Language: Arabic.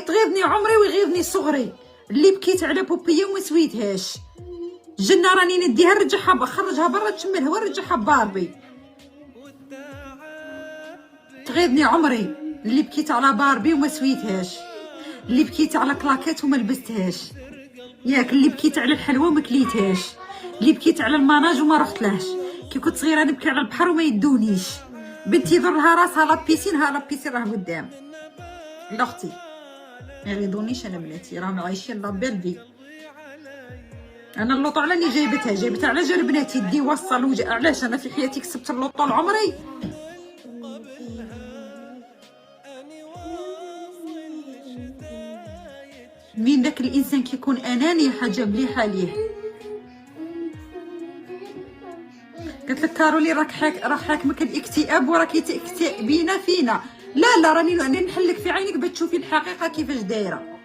تغيظني عمري ويغيظني صغري. اللي بكيت على بوبيه وما سويتهاش، جنة راني نديها نرجعها خرجها برا تشملها ونرجعها باربي. تغيظني عمري اللي بكيت على باربي وما سويتهاش، اللي بكيت على كلاكيت وما لبستهاش، ياك اللي بكيت على الحلوى وما كليتهاش، اللي بكيت على المناج وما رحتلهاش. كي كنت صغيره نبكي على البحر وما يدونيش. بنتي ضرها راسها لابيسين، ها لابيسين راه قدام. لا اختي ما يريدونيش انا بناتي راهم عايشين لا بيل في. انا اللوطو على اللي جايبتها على جال بناتي دي وصل علاش انا في حياتي كسبت اللوطو لعمري. مين داك الانسان كيكون اناني حاجه مليحه ليه. قلت لك كارولي راك حاكمك الاكتئاب وراكي تكتئبين فينا. لا راني نحلك في عينك باش تشوفي الحقيقه كيفاش دايره.